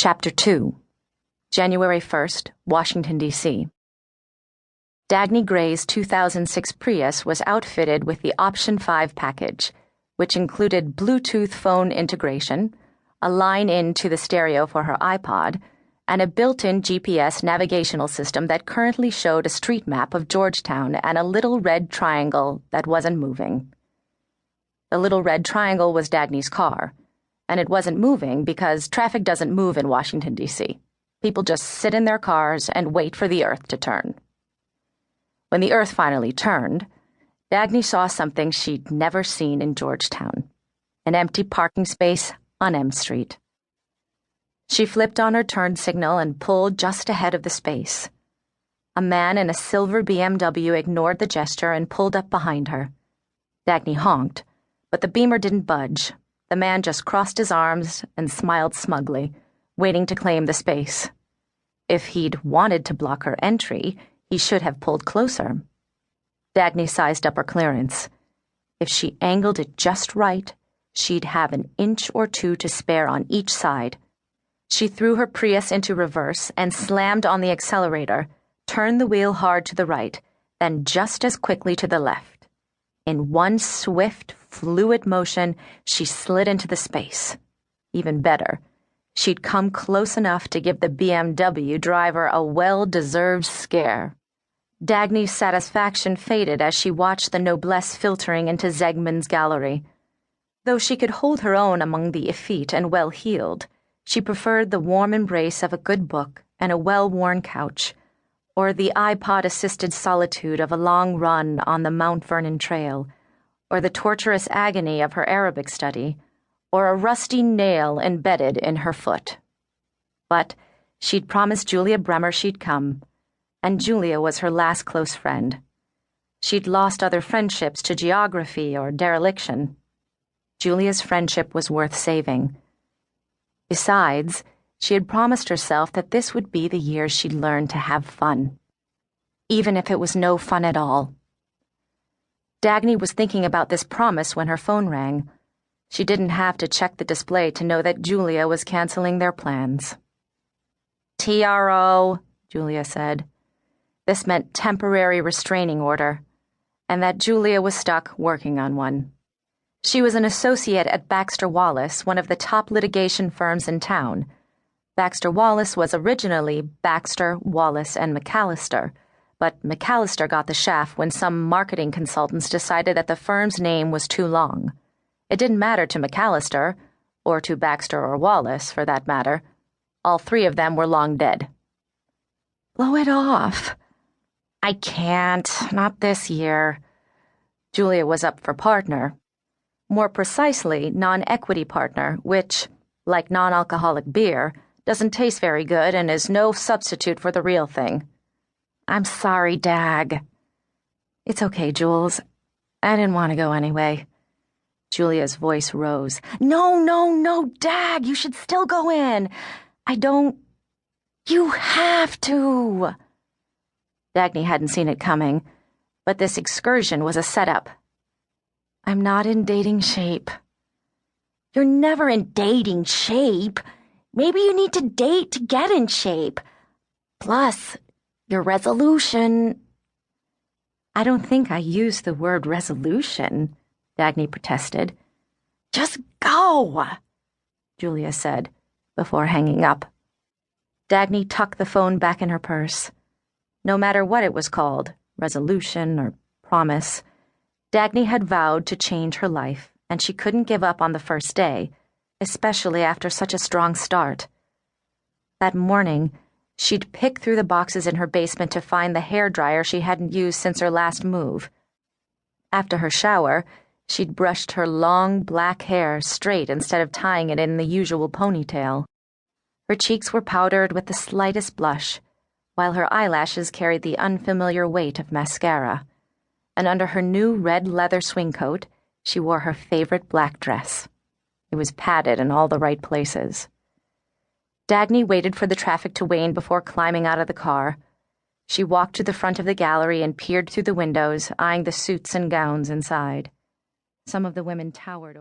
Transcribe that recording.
Chapter 2, January 1st, Washington, D.C. Dagny Gray's 2006 Prius was outfitted with the Option 5 package, which included Bluetooth phone integration, a line-in to the stereo for her iPod, and a built-in GPS navigational system that currently showed a street map of Georgetown and a little red triangle that wasn't moving. The little red triangle was Dagny's car, and it wasn't moving because traffic doesn't move in Washington, D.C. People just sit in their cars and wait for the earth to turn. When the earth finally turned, Dagny saw something she'd never seen in Georgetown, an empty parking space on M Street. She flipped on her turn signal and pulled just ahead of the space. A man in a silver BMW ignored the gesture and pulled up behind her. Dagny honked, but the Beamer didn't budge. The man just crossed his arms and smiled smugly, waiting to claim the space. If he'd wanted to block her entry, he should have pulled closer. Dagny sized up her clearance. If she angled it just right, she'd have an inch or two to spare on each side. She threw her Prius into reverse and slammed on the accelerator, turned the wheel hard to the right, then just as quickly to the left. In one swift, fluid motion, she slid into the space. Even better, she'd come close enough to give the BMW driver a well-deserved scare. Dagny's satisfaction faded as she watched the noblesse filtering into Zegman's gallery. Though she could hold her own among the effete and well-heeled, she preferred the warm embrace of a good book and a well-worn couch, or the iPod-assisted solitude of a long run on the Mount Vernon Trail, or the torturous agony of her Arabic study, or a rusty nail embedded in her foot. But she'd promised Julia Bremer she'd come, and Julia was her last close friend. She'd lost other friendships to geography or dereliction. Julia's friendship was worth saving. Besides, she had promised herself that this would be the year she'd learn to have fun, even if it was no fun at all. Dagny was thinking about this promise when her phone rang. She didn't have to check the display to know that Julia was canceling their plans. TRO, Julia said. This meant temporary restraining order, and that Julia was stuck working on one. She was an associate at Baxter Wallace, one of the top litigation firms in town. Baxter Wallace was originally Baxter, Wallace, and McAllister, but McAllister got the shaft when some marketing consultants decided that the firm's name was too long. It didn't matter to McAllister, or to Baxter or Wallace, for that matter. All three of them were long dead. Blow it off. I can't, not this year. Julia was up for partner. More precisely, non-equity partner, which, like non-alcoholic beer, doesn't taste very good and is no substitute for the real thing. I'm sorry, Dag. It's okay, Jules. I didn't want to go anyway. Julia's voice rose. No, Dag, you should still go in. I don't... You have to. Dagny hadn't seen it coming, but this excursion was a setup. I'm not in dating shape. You're never in dating shape. Maybe you need to date to get in shape. Plus, your resolution... I don't think I used the word resolution, Dagny protested. Just go, Julia said, before hanging up. Dagny tucked the phone back in her purse. No matter what it was called, resolution or promise, Dagny had vowed to change her life, and she couldn't give up on the first day, especially after such a strong start. That morning, she'd pick through the boxes in her basement to find the hairdryer she hadn't used since her last move. After her shower, she'd brushed her long, black hair straight instead of tying it in the usual ponytail. Her cheeks were powdered with the slightest blush, while her eyelashes carried the unfamiliar weight of mascara, and under her new red leather swing coat, she wore her favorite black dress. It was padded in all the right places. Dagny waited for the traffic to wane before climbing out of the car. She walked to the front of the gallery and peered through the windows, eyeing the suits and gowns inside. Some of the women towered over